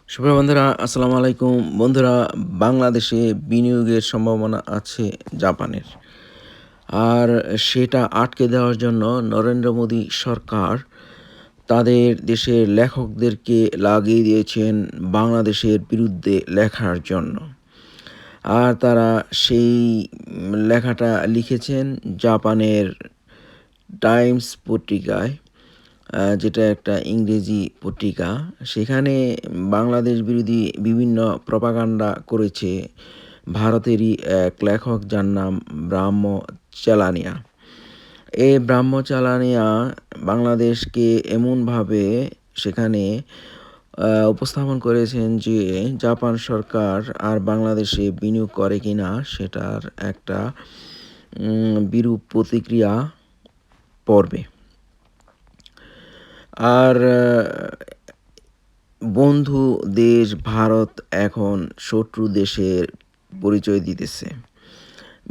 সুপ্রিয় বন্ধুরা, আসসালামু আলাইকুম। বন্ধুরা, বাংলাদেশে বিনিয়োগের সম্ভাবনা আছে জাপানের। আর সেটা আটকে দেওয়ার জন্য নরেন্দ্র মোদী সরকার তাদের দেশের লেখকদেরকে লাগিয়ে দিয়েছেন বাংলাদেশের বিরুদ্ধে লেখার জন্য। আর তারা সেই লেখাটা লিখেছেন জাপানের টাইমস পত্রিকায়। যেটা একটা ইংরেজি পত্রিকা। সেখানে বাংলাদেশ বিরোধী বিভিন্ন প্রপাগান্ডা করেছে ভারতেরই এক লেখক যার নাম ব্রাহ্ম চালানিয়া। এই ব্রাহ্ম চালানিয়া বাংলাদেশকে এমনভাবে সেখানে উপস্থাপন করেছেন যে জাপান সরকার আর বাংলাদেশে বিনিয়োগ করে কিনা সেটার একটা বিরূপ প্রতিক্রিয়া পড়বে। আর বন্ধু দেশ ভারত এখন শত্রু দেশের পরিচয় দিতেছে।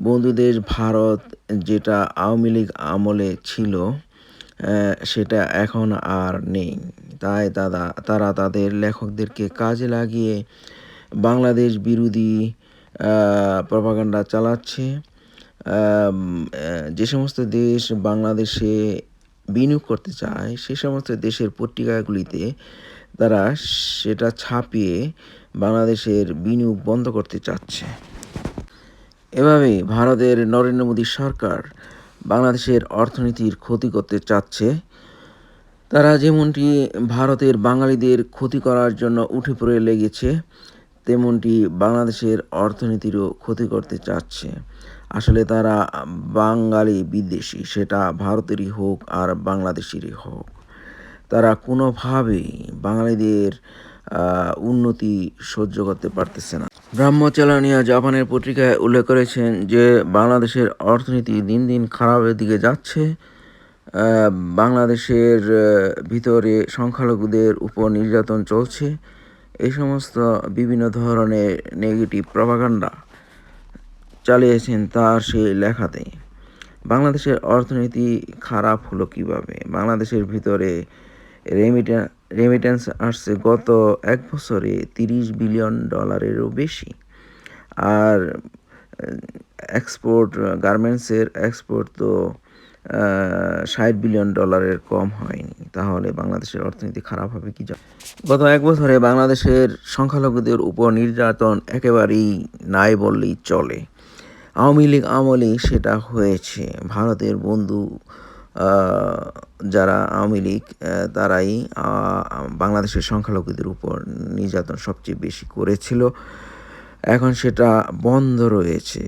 বন্ধু দেশ ভারত যেটা আওয়ামী লীগ আমলে ছিল, সেটা এখন আর নেই। তাই তারা তাদের লেখকদেরকে কাজে লাগিয়ে বাংলাদেশ বিরোধী প্রপাগান্ডা চালাচ্ছে। যে সমস্ত দেশ বাংলাদেশে বিনিয়োগ করতে চায় সে সমস্ত দেশের পত্রিকাগুলিতে তারা সেটা ছাপিয়ে বাংলাদেশের বিনিয়োগ বন্ধ করতে চাচ্ছে। এভাবেই ভারতের নরেন্দ্র মোদী সরকার বাংলাদেশের অর্থনীতির ক্ষতি করতে চাচ্ছে। তারা যেমনটি ভারতের বাঙালিদের ক্ষতি করার জন্য উঠে পড়ে লেগেছে, তেমনটি বাংলাদেশের অর্থনীতিরও ক্ষতি করতে চাচ্ছে। আসলে তারা বাঙালি বিদ্বেষী, সেটা ভারতেরই হোক আর বাংলাদেশেরই হোক। তারা কোনোভাবেই বাঙালিদের উন্নতি সহ্য করতে পারতেছে না। ব্রাহ্মচালানিয়া জাপানের পত্রিকায় উল্লেখ করেছেন যে বাংলাদেশের অর্থনীতি দিন দিন খারাপের দিকে যাচ্ছে। বাংলাদেশের ভিতরে সংখ্যালঘুদের উপর নির্যাতন চলছে। এই সমস্ত বিভিন্ন ধরনের নেগেটিভ প্রপাগান্ডা চালিয়েছেন তার সেই লেখাতে। বাংলাদেশের অর্থনীতি খারাপ হলো কিভাবে? বাংলাদেশের ভিতরে রেমিটেন্স আসছে গত এক বছরে $30 বিলিয়ন বেশি। আর এক্সপোর্ট, গার্মেন্টসের এক্সপোর্ট তো $60 বিলিয়ন কম হয়নি। তাহলে বাংলাদেশের অর্থনীতি খারাপ হবে কি? গত এক বছরে বাংলাদেশের সংখ্যালঘুদের উপর নির্যাতন একেবারেই নাই বললেই চলে। আওয়ামী লীগ আমলে সেটা হয়েছে। ভারতের বন্ধু যারা আওয়ামী লীগ, তারাই বাংলাদেশের সংখ্যালঘুদের উপর নির্যাতন সবচেয়ে বেশি করেছিল। এখন সেটা বন্ধ রয়েছে।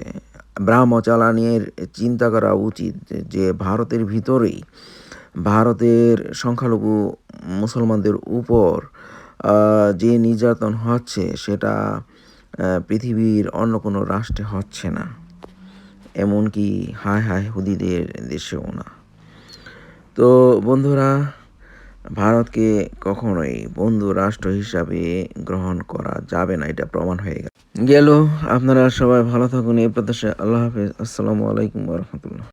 ব্রাহ্মচালানির চিন্তা করা উচিত যে ভারতের ভিতরেই ভারতের সংখ্যালঘু মুসলমানদের উপর যে নির্যাতন হচ্ছে সেটা পৃথিবীর অন্য কোনো রাষ্ট্রে হচ্ছে না, এমনকি হায় হুদিদের দেশেও না। তো বন্ধুরা, ভারতকে কখনোই বন্ধু রাষ্ট্র হিসাবে গ্রহণ করা যাবে না, এটা প্রমাণ হয়ে গেল। আপনারা সবাই ভালো থাকুন এই প্রত্যাশায়। আল্লাহ হাফেজ। আসসালামু আলাইকুম ওয়া রাহমাতুল্লাহ।